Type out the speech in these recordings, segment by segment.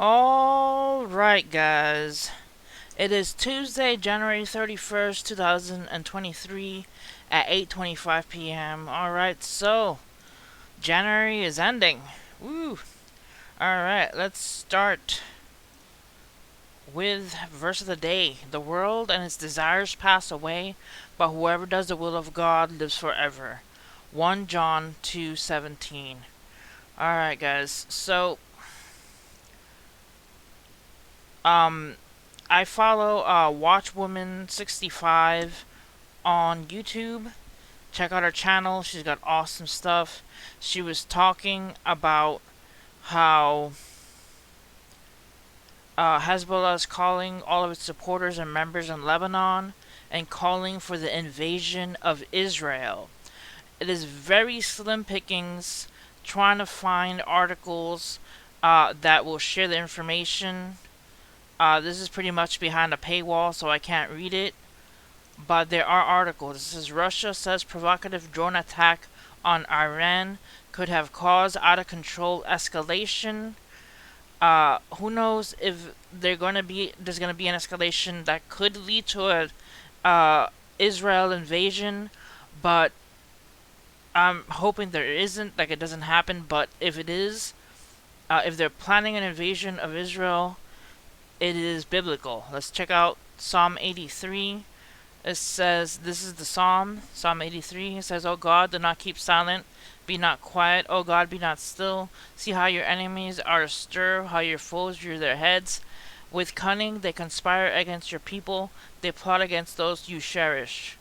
Alright, guys. It is Tuesday, January 31st, 2023 at 8:25 p.m. Alright, so January is ending. Woo! Alright, let's start with verse of the day. The world and its desires pass away, but whoever does the will of God lives forever. 1 John 2:17. Alright, guys. So, um, I follow Watchwoman65 on YouTube. Check out her channel. She's got awesome stuff. She was talking about how Hezbollah is calling all of its supporters and members in Lebanon and calling for the invasion of Israel. It is very slim pickings trying to find articles that will share the information. This is pretty much behind a paywall, so I can't read it. But there are articles. This is Russia says provocative drone attack on Iran could have caused out of control escalation. Who knows if there's gonna be an escalation that could lead to a Israel invasion, but I'm hoping there isn't, like it doesn't happen. But if it is, if they're planning an invasion of Israel, it is biblical. Let's check out Psalm 83. It says, this is the Psalm, Psalm 83. It says, O God, do not keep silent, be not quiet. O God, be not still. See how your enemies are astir, how your foes rear their heads. With cunning they conspire against your people, they plot against those you cherish.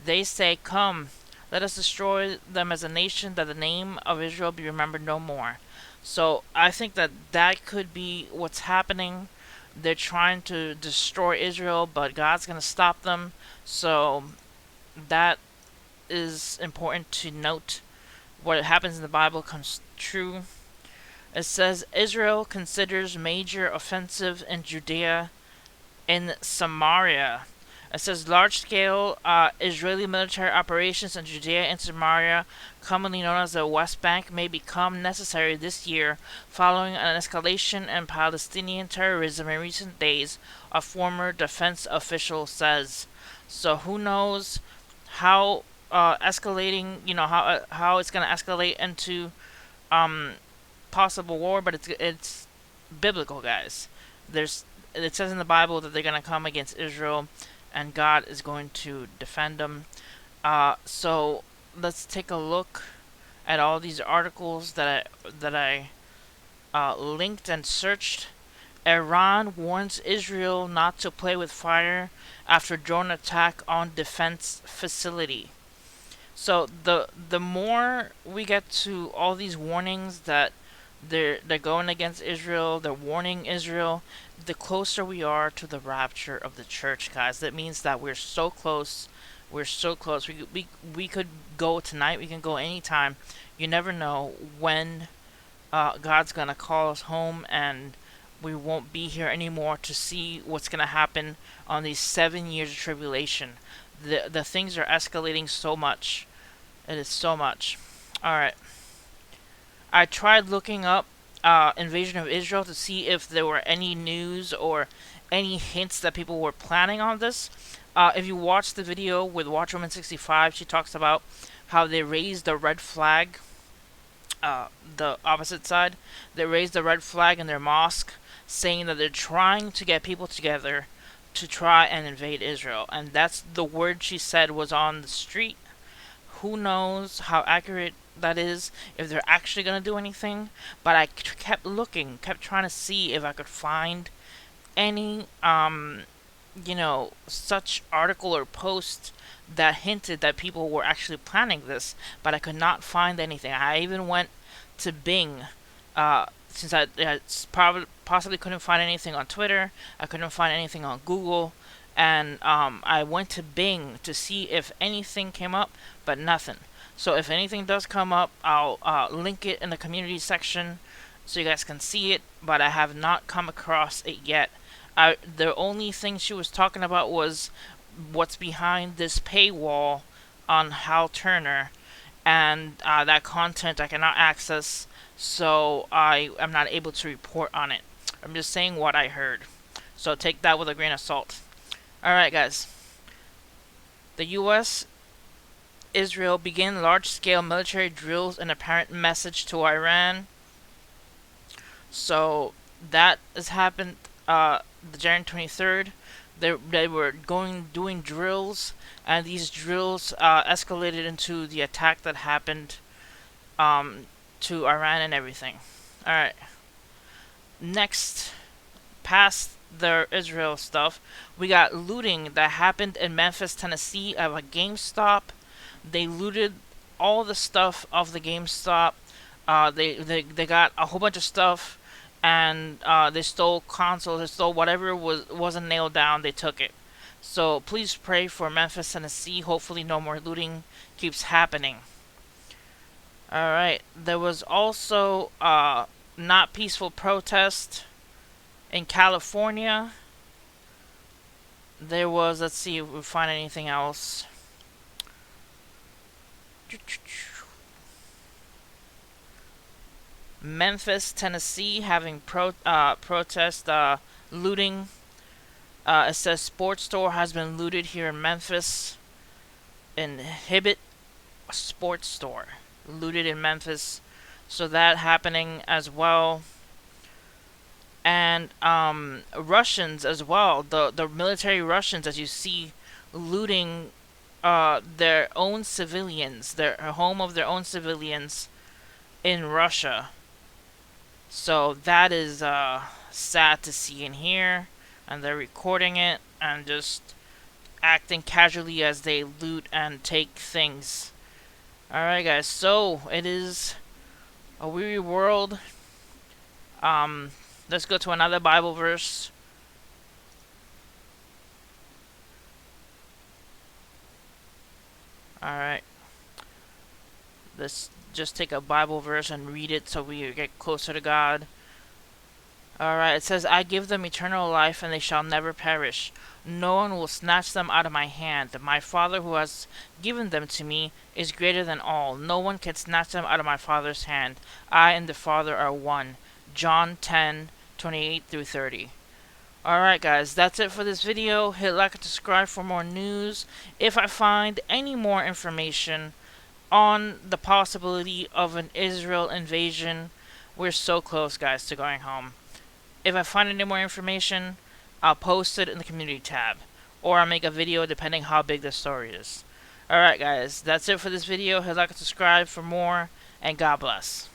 They say, Come, let us destroy them as a nation, that the name of Israel be remembered no more. So I think that that could be what's happening. They're trying to destroy Israel, but God's going to stop them. So that is important to note. What happens in the Bible comes true. It says Israel considers major offensive in Judea and Samaria. It says large-scale Israeli military operations in Judea and Samaria, commonly known as the West Bank, may become necessary this year following an escalation in Palestinian terrorism in recent days, a former defense official says. So who knows how escalating, how it's going to escalate into um, possible war, but it's biblical, guys. There's it says in the Bible that they're going to come against Israel and God is going to defend them. So let's take a look at all these articles that I linked and searched. Iran warns Israel not to play with fire after drone attack on defense facility. So the more we get to all these warnings that they're going against Israel, they're warning Israel, the closer we are to the rapture of the church, guys. That means that we're so close. We're so close. We could go tonight. We can go anytime. You never know when God's gonna call us home, and we won't be here anymore to see what's gonna happen on these 7 years of tribulation. The things are escalating so much. It is so much. All right. I tried looking up invasion of Israel to see if there were any news or any hints that people were planning on this. If you watch the video with Watchwoman65, she talks about how they raised the red flag, the opposite side. They raised the red flag in their mosque, saying that they're trying to get people together to try and invade Israel. And that's the word she said was on the street. Who knows how accurate that is, if they're actually going to do anything. But I kept looking, kept trying to see if I could find any, such article or post that hinted that people were actually planning this. But I could not find anything. I even went to Bing, since I probably possibly couldn't find anything on Twitter. I couldn't find anything on Google. And I went to Bing to see if anything came up, but nothing. So if anything does come up, I'll link it in the community section so you guys can see it, but I have not come across it yet. The only thing she was talking about was what's behind this paywall on Hal Turner, and that content I cannot access, so I am not able to report on it. I'm just saying what I heard. So take that with a grain of salt. Alright, guys. The U.S. Israel began large-scale military drills in apparent message to Iran. So that has happened. The January 23rd, they were doing drills, and these drills escalated into the attack that happened to Iran and everything. All right. Next, past the Israel stuff, we got looting that happened in Memphis, Tennessee, of a GameStop. They looted all the stuff of the GameStop. They got a whole bunch of stuff, and they stole consoles. They stole whatever wasn't nailed down. They took it. So please pray for Memphis, Tennessee. Hopefully, no more looting keeps happening. All right. There was also not peaceful protest in California. There was. Let's see if we find anything else. Memphis, Tennessee, having protest looting. It says sports store has been looted here in Memphis. Inhibit sports store looted in Memphis. So that happening as well. And Russians as well. The military Russians, as you see, looting their own civilians, their home of their own civilians in Russia. So that is sad to see in here, and they're recording it and just acting casually as they loot and take things. Alright, guys, so it is a weary world. Let's go to another Bible verse. Alright. Let's just take a Bible verse and read it so we get closer to God. Alright, it says, I give them eternal life, and they shall never perish. No one will snatch them out of my hand. My Father who has given them to me is greater than all. No one can snatch them out of my Father's hand. I and the Father are one. John 10:28 through 30. Alright, guys, that's it for this video. Hit like and subscribe for more news. If I find any more information on the possibility of an Israel invasion, we're so close, guys, to going home. If I find any more information, I'll post it in the community tab, or I'll make a video depending how big the story is. Alright, guys, that's it for this video. Hit like and subscribe for more, and God bless.